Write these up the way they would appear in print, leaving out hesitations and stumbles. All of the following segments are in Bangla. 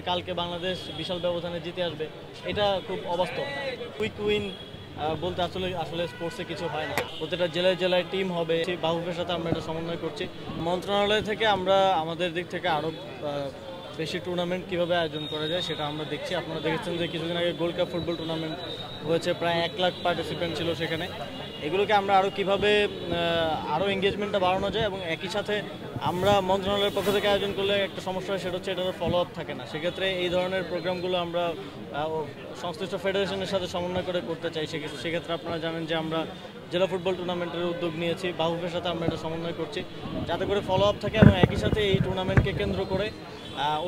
কালকে বাংলাদেশ বিশাল ব্যবধানে জিতে আসবে, এটা খুব অবাস্তব। কুইক উইন বলতে আসলে আসলে স্পোর্টসে কিছু হয় না। প্রতিটা জেলায় জেলায় টিম হবে, সেই বাহুফের সাথে আমরা এটা সমন্বয় করছি। মন্ত্রণালয় থেকে আমরা আমাদের দিক থেকে আরও বেশি টুর্নামেন্ট কীভাবে আয়োজন করা যায় সেটা আমরা দেখছি। আপনারা দেখেছেন যে কিছুদিন আগে গোল্ড কাপ ফুটবল টুর্নামেন্ট হয়েছে, প্রায় 1 লাখ পার্টিসিপেন্ট ছিল সেখানে। এগুলোকে আমরা আরও কীভাবে আরও এঙ্গেজমেন্টটা বাড়ানো যায়, এবং একই সাথে আমরা মন্ত্রণালয়ের পক্ষ থেকে আয়োজন করলে একটা সমস্যা হয়, সেটা হচ্ছে এটার ফলো আপ থাকে না। সেক্ষেত্রে এই ধরনের প্রোগ্রামগুলো আমরা সংশ্লিষ্ট ফেডারেশনের সাথে সমন্বয় করে করতে চাই। সেক্ষেত্রে আপনারা জানেন যে আমরা জেলা ফুটবল টুর্নামেন্টের উদ্যোগ নিয়েছি, বাহুফের সাথে আমরা এটা সমন্বয় করছি যাতে করে ফলো আপ থাকে, এবং একই সাথে এই টুর্নামেন্টকে কেন্দ্র করে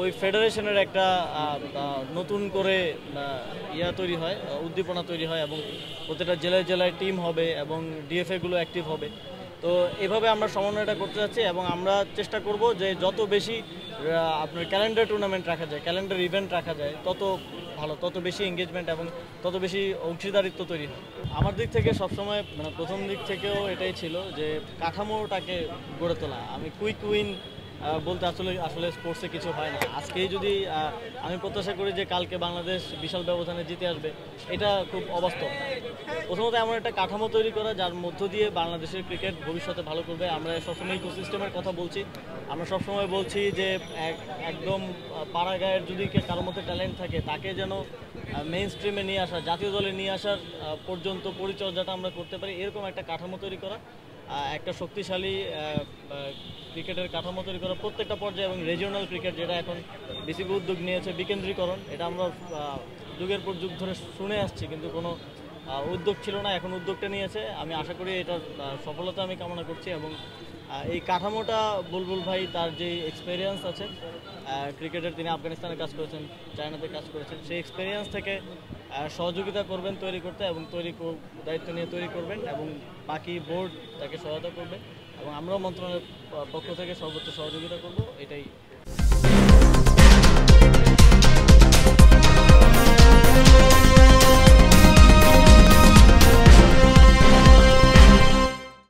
ওই ফেডারেশনের একটা নতুন করে তৈরি হয়, উদ্দীপনা তৈরি হয়, এবং প্রতিটা জেলায় জেলায় টিম হবে এবং ডিএফএগুলো অ্যাক্টিভ হবে। তো এভাবে আমরা সমন্বয়টা করতে যাচ্ছি, এবং আমরা চেষ্টা করব যে যত বেশি আপনার ক্যালেন্ডার টুর্নামেন্ট রাখা যায়, ক্যালেন্ডার ইভেন্ট রাখা যায়, তত ভালো, তত বেশি এঙ্গেজমেন্ট এবং তত বেশি অংশীদারিত্ব তৈরি হয়। আমার দিক থেকে সবসময় প্রথম দিক থেকেও এটাই ছিল যে কাঠামোটাকে গড়ে তোলা। আমি কুইক উইন বলতে আসলে আসলে স্পোর্টসে কিছু হয় না। আজকেই যদি আমি প্রত্যাশা করি যে কালকে বাংলাদেশ বিশাল ব্যবধানে জিতে আসবে, এটা খুব অবাস্তব। প্রথমত এমন একটা কাঠামো তৈরি করা যার মধ্য দিয়ে বাংলাদেশের ক্রিকেট ভবিষ্যতে ভালো করবে। আমরা সবসময় ইকোসিস্টেমের কথা বলছি, আমরা সবসময় বলছি যে একদম পাড়া গায়ের যদি কারোর মধ্যে ট্যালেন্ট থাকে তাকে যেন মেইন স্ট্রিমে নিয়ে আসা, জাতীয় দলে নিয়ে আসার পর্যন্ত পরিচর্যাটা আমরা করতে পারি, এরকম একটা কাঠামো তৈরি করা, একটা শক্তিশালী ক্রিকেটের কাঠামো তৈরি করা প্রত্যেকটা পর্যায়ে, এবং রিজিওনাল ক্রিকেট যেটা এখন বিসিবি উদ্যোগ নিয়েছে, বিকেন্দ্রীকরণ, এটা আমরা যুগের পর যুগ ধরে শুনে আসছি, কিন্তু কোনো উদ্যোগ ছিল না, এখন উদ্যোগটা নিয়েছে। আমি আশা করি এটার সফলতা আমি কামনা করছি, এবং এই কাঠামোটা বুলবুল ভাই তার যে এক্সপেরিয়েন্স আছে ক্রিকেটের, তিনি আফগানিস্তানে কাজ করেছেন, চায়নাতে কাজ করেছেন, সেই এক্সপেরিয়েন্স থেকে সহযোগিতা করবেন তৈরি করতে, এবং দায়িত্ব নিয়ে তৈরি করবেন, এবং বাকি বোর্ড তাকে সহায়তা করবে, এবং আমরাও মন্ত্রণালয়ের পক্ষ থেকে সর্বোচ্চ সহযোগিতা করব, এটাই।